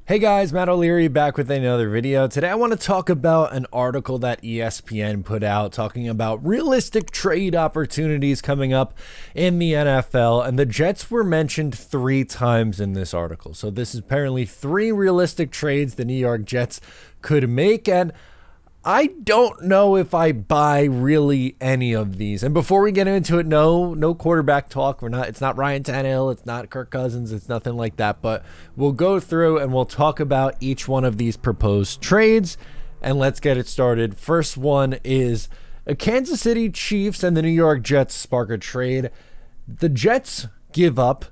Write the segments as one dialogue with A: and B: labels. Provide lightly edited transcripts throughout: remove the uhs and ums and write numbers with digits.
A: Hey guys, Matt O'Leary back with another video. Today I want to talk about an article that ESPN put out talking about realistic trade opportunities coming up in the NFL, and the Jets were mentioned 3 times in this article. So this is apparently 3 realistic trades the New York Jets could make, and I don't know if I buy really any of these. And before we get into it, no quarterback talk. It's not Ryan Tannehill, it's not Kirk Cousins, it's nothing like that. But we'll go through and we'll talk about each one of these proposed trades, and let's get it started. First one is a Kansas City Chiefs and the New York Jets spark a trade. The Jets give up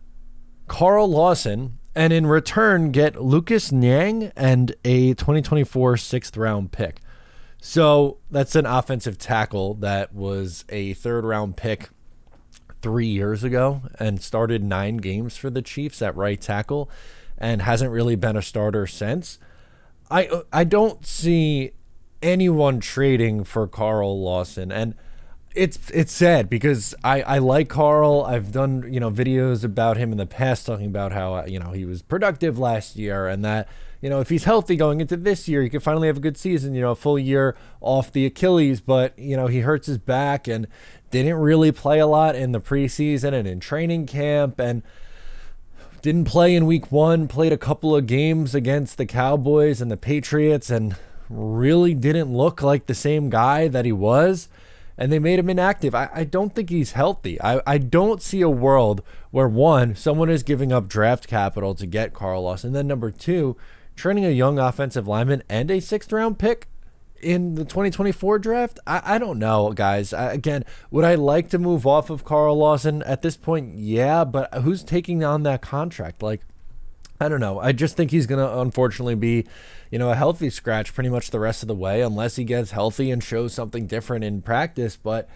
A: Carl Lawson and in return get Lucas Niang and a 2024 6th-round pick. So that's an offensive tackle that was a 3rd-round pick 3 years ago and started 9 games for the Chiefs at right tackle and hasn't really been a starter since. I don't see anyone trading for Carl Lawson, and it's sad because I like Carl. I've done videos about him in the past talking about how he was productive last year and that if he's healthy going into this year, he could finally have a good season, a full year off the Achilles, but he hurts his back and didn't really play a lot in the preseason and in training camp and didn't play in week 1, played a couple of games against the Cowboys and the Patriots and really didn't look like the same guy that he was. And they made him inactive. I don't think he's healthy. I don't see a world where, one, someone is giving up draft capital to get Carl Lawson, and then number 2, trading a young offensive lineman and a 6th-round pick in the 2024 draft. I don't know, guys. Again, would I like to move off of Carl Lawson at this point? Yeah, but who's taking on that contract? I don't know. I just think he's going to unfortunately be, a healthy scratch pretty much the rest of the way unless he gets healthy and shows something different in practice. But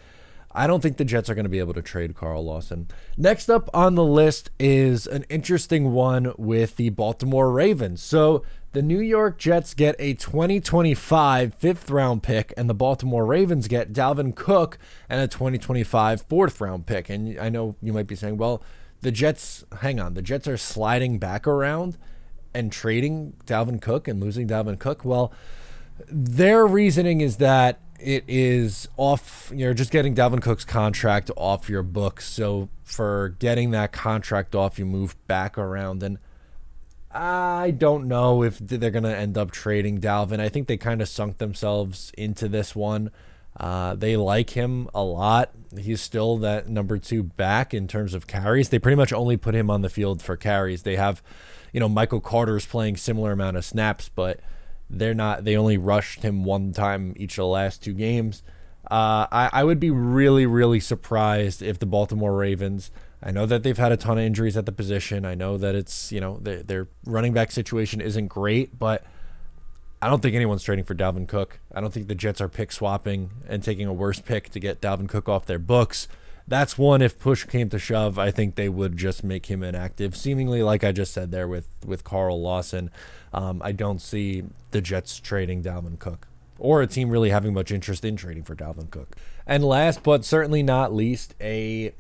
A: I don't think the Jets are going to be able to trade Carl Lawson. Next up on the list is an interesting one with the Baltimore Ravens. So the New York Jets get a 2025 5th-round pick, and the Baltimore Ravens get Dalvin Cook and a 2025 4th-round pick. And I know you might be saying, well, the Jets are sliding back around and trading Dalvin Cook and losing Dalvin Cook. Well, their reasoning is that it is off, you're just getting Dalvin Cook's contract off your books. So for getting that contract off, you move back around. And I don't know if they're going to end up trading Dalvin. I think they kind of sunk themselves into this one. They like him a lot. He's still that number 2 back in terms of carries. They pretty much only put him on the field for carries. They have, Michael Carter's playing similar amount of snaps, but they only rushed him 1 time each of the last 2 games. I would be really, really surprised if the Baltimore Ravens, I know that they've had a ton of injuries at the position. I know that it's, their running back situation isn't great, but I don't think anyone's trading for Dalvin Cook. I don't think the Jets are pick swapping and taking a worse pick to get Dalvin Cook off their books. That's one, if push came to shove, I think they would just make him inactive. Seemingly, like I just said there with Carl Lawson, I don't see the Jets trading Dalvin Cook or a team really having much interest in trading for Dalvin Cook. And last but certainly not least, a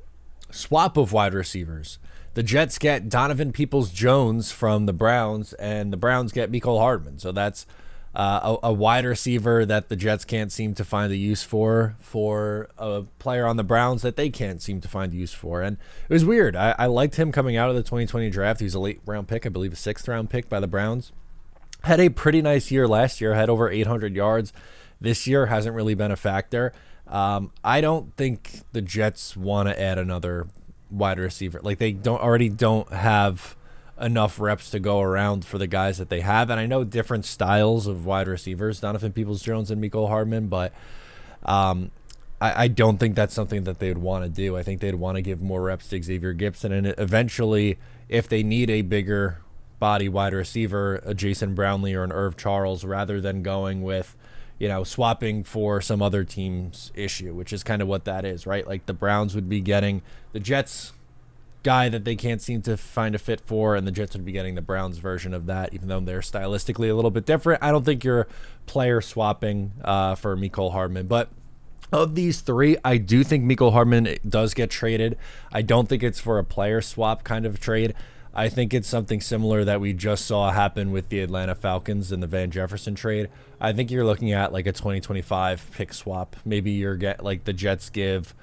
A: swap of wide receivers. The Jets get Donovan Peoples-Jones from the Browns, and the Browns get Mecole Hardman. So that's a wide receiver that the Jets can't seem to find a use for a player on the Browns that they can't seem to find use for. And it was weird. I liked him coming out of the 2020 draft. He was a late-round pick, I believe a 6th-round pick by the Browns. Had a pretty nice year last year, had over 800 yards. This year hasn't really been a factor. I don't think the Jets want to add another wide receiver. They don't have enough reps to go around for the guys that they have. And I know different styles of wide receivers, Donovan Peoples-Jones and Mecole Hardman, but I don't think that's something that they would want to do. I think they'd want to give more reps to Xavier Gibson, and eventually, if they need a bigger body wide receiver, a Jason Brownlee or an Irv Charles, rather than going with, swapping for some other team's issue, which is kind of what that is, right? The Browns would be getting the Jets guy that they can't seem to find a fit for, and the Jets would be getting the Browns version of that, even though they're stylistically a little bit different. I don't think you're player swapping for Mecole Hardman, but of these 3, I do think Mecole Hardman does get traded. I don't think it's for a player swap kind of trade. I think it's something similar that we just saw happen with the Atlanta Falcons and the Van Jefferson trade. I think you're looking at like a 2025 pick swap. Maybe you're like the Jets give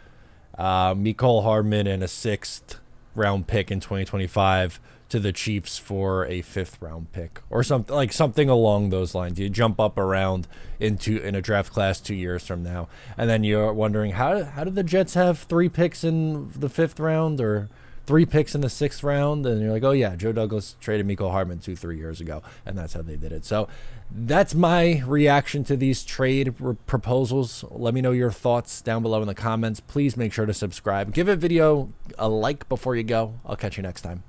A: Mecole Hardman and a 6th round pick in 2025 to the Chiefs for a 5th round pick or something along those lines. You jump up around in a draft class 2 years from now, and then you're wondering how did the Jets have 3 picks in the 5th round or 3 picks in the 6th round, and you're like, oh yeah, Joe Douglas traded Mecole Hardman 2-3 years ago, and that's how they did it. So that's my reaction to these trade proposals. Let me know your thoughts down below in the comments. Please make sure to subscribe. Give a video a like before you go. I'll catch you next time.